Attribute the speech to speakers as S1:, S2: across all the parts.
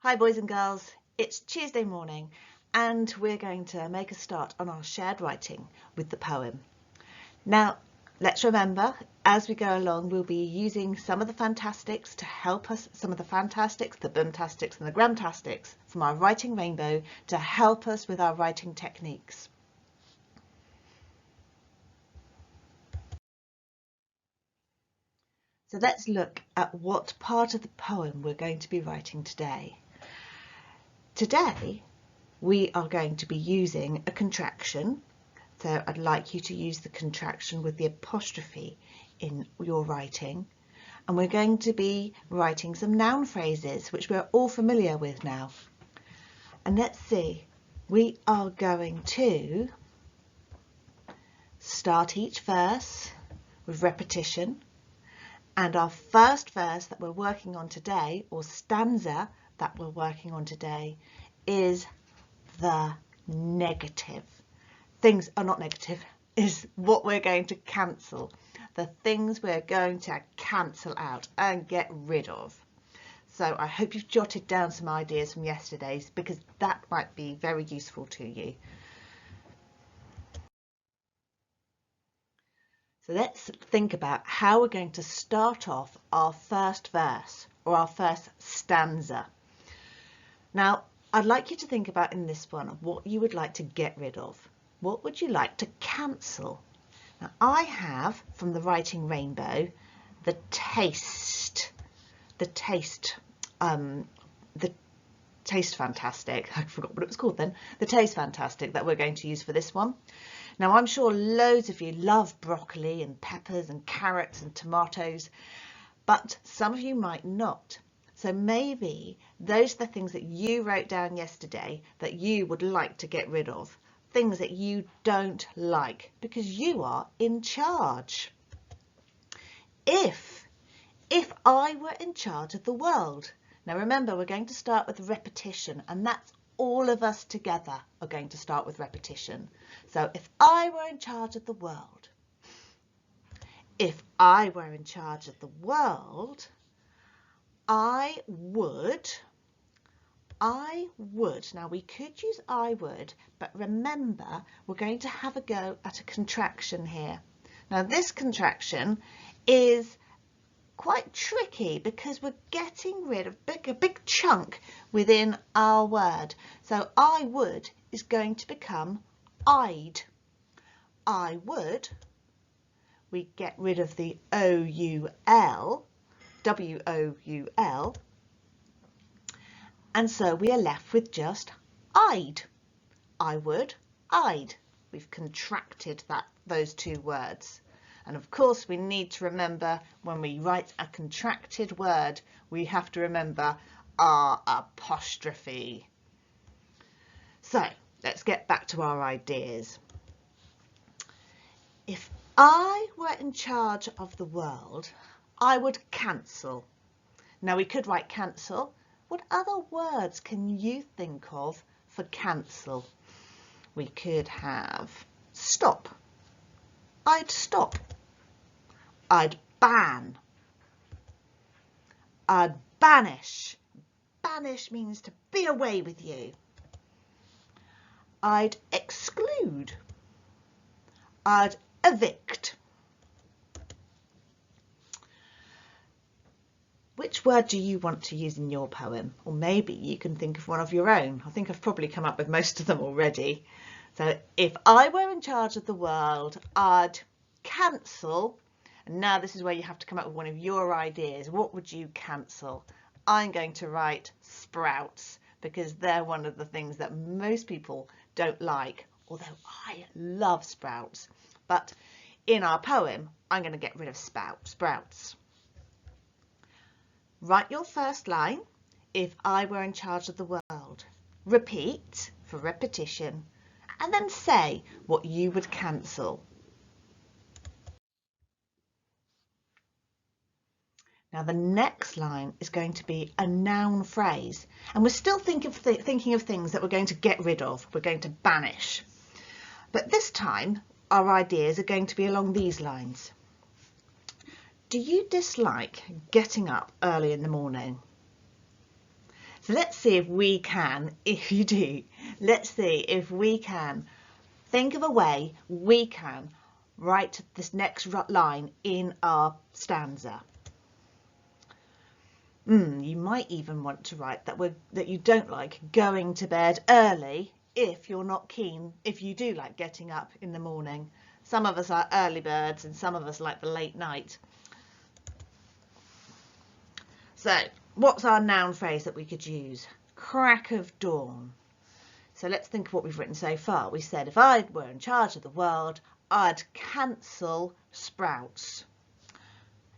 S1: Hi boys and girls, it's Tuesday morning and we're going to make a start on our shared writing with the poem. Now let's remember, as we go along we'll be using some of the fantastics to help us, some of the fantastics, the boomtastics and the gramtastics from our writing rainbow to help us with our writing techniques. So let's look at what part of the poem we're going to be writing today. Today we are going to be using a contraction, so I'd like you to use the contraction with the apostrophe in your writing, and we're going to be writing some noun phrases which we're all familiar with now. And let's see, we are going to start each verse with repetition, and our first verse that we're working on today, or stanza that we're working on today, is the negative. Things are not negative, is what we're going to cancel. The things we're going to cancel out and get rid of. So I hope you've jotted down some ideas from yesterday's, because that might be very useful to you. So let's think about how we're going to start off our first verse or our first stanza. Now, I'd like you to think about in this one what you would like to get rid of. What would you like to cancel? Now, I have from the Writing Rainbow the taste fantastic. I forgot what it was called then. The taste fantastic that we're going to use for this one. Now, I'm sure loads of you love broccoli and peppers and carrots and tomatoes, but some of you might not. So maybe those are the things that you wrote down yesterday that you would like to get rid of. Things that you don't like because you are in charge. If I were in charge of the world. Now remember, we're going to start with repetition, and that's all of us together are going to start with repetition. So if I were in charge of the world, if I were in charge of the world, I would, now we could use I would, but remember we're going to have a go at a contraction here. Now this contraction is quite tricky because we're getting rid of a big chunk within our word. So I would is going to become I'd. I would, we get rid of the O-U-L, W-O-U-L, and so we are left with just I'd. I would, I'd. We've contracted those two words. And of course we need to remember when we write a contracted word, we have to remember our apostrophe. So let's get back to our ideas. If I were in charge of the world, I would cancel. Now we could write cancel. What other words can you think of for cancel? We could have stop. I'd stop. I'd ban. I'd banish. Banish means to be away with you. I'd exclude. I'd evict. Which word do you want to use in your poem? Or maybe you can think of one of your own. I think I've probably come up with most of them already. So if I were in charge of the world, I'd cancel. And now this is where you have to come up with one of your ideas. What would you cancel? I'm going to write sprouts because they're one of the things that most people don't like, although I love sprouts. But in our poem, I'm going to get rid of sprouts. Write your first line, if I were in charge of the world. Repeat for repetition, and then say what you would cancel. Now the next line is going to be a noun phrase, and we're still thinking of things that we're going to get rid of, we're going to banish. But this time our ideas are going to be along these lines. Do you dislike getting up early in the morning? So let's see if we can, if you do, let's see if we can think of a way we can write this next line in our stanza. You might even want to write that you don't like going to bed early if you're not keen, if you do like getting up in the morning. Some of us are early birds and some of us like the late night. So what's our noun phrase that we could use? Crack of dawn. So let's think of what we've written so far. We said if I were in charge of the world, I'd cancel sprouts.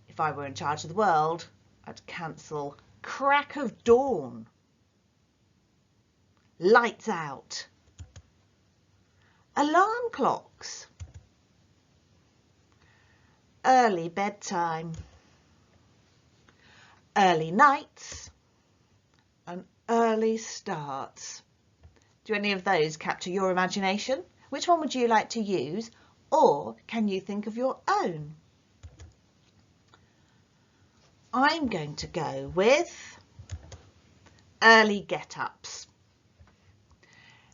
S1: If I were in charge of the world, I'd cancel crack of dawn. Lights out. Alarm clocks. Early bedtime. Early nights. And early starts. Do any of those capture your imagination? Which one would you like to use? Or can you think of your own? I'm going to go with early get-ups.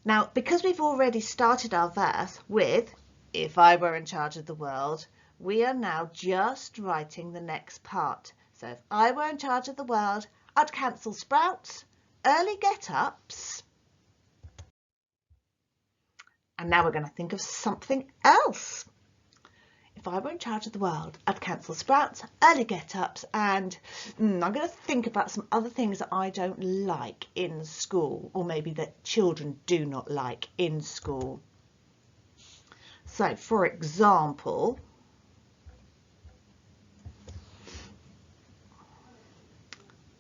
S1: Now, because we've already started our verse with if I were in charge of the world, we are now just writing the next part. So if I were in charge of the world, I'd cancel sprouts, early get-ups. And now we're going to think of something else. If I were in charge of the world, I'd cancel sprouts, early get-ups, and I'm going to think about some other things that I don't like in school, or maybe that children do not like in school. So, for example,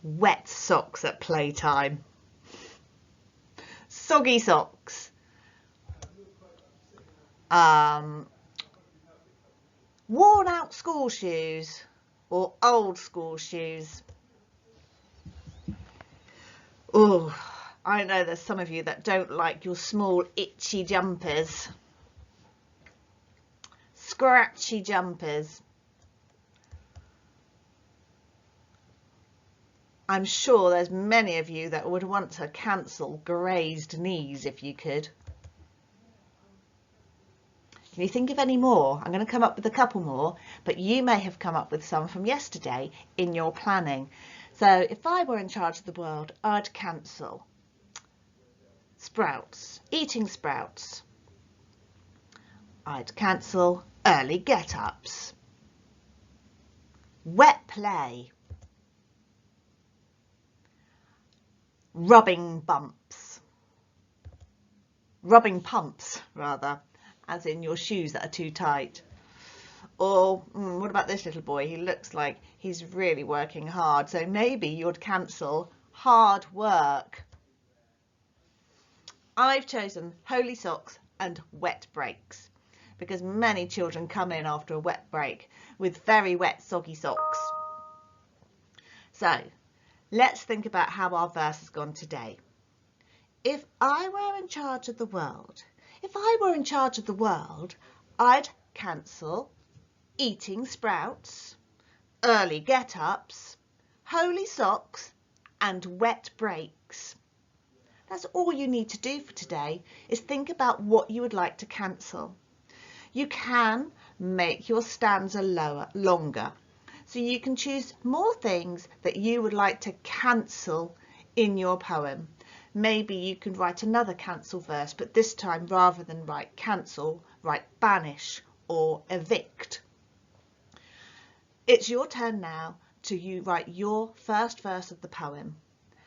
S1: wet socks at playtime, soggy socks, worn out school shoes or old school shoes. Oh, I know there's some of you that don't like your small itchy jumpers, scratchy jumpers. I'm sure there's many of you that would want to cancel grazed knees if you could. Can you think of any more? I'm going to come up with a couple more, but you may have come up with some from yesterday in your planning. So if I were in charge of the world, I'd cancel sprouts, eating sprouts. I'd cancel early get-ups, wet play, rubbing pumps rather, as in your shoes that are too tight. Or what about this little boy? He looks like he's really working hard, so maybe you'd cancel hard work. I've chosen holy socks and wet breaks because many children come in after a wet break with very wet soggy socks. So let's think about how our verse has gone today. If I were in charge of the world, I'd cancel eating sprouts, early get-ups, holy socks and wet breaks. That's all you need to do for today, is think about what you would like to cancel. You can make your stanza longer, so you can choose more things that you would like to cancel in your poem. Maybe you can write another cancel verse, but this time rather than write cancel, write banish or evict. It's your turn now to write your first verse of the poem,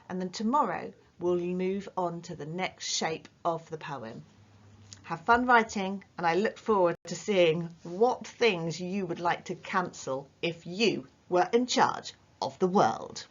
S1: and then tomorrow we'll move on to the next shape of the poem. Have fun writing, and I look forward to seeing what things you would like to cancel if you were in charge of the world.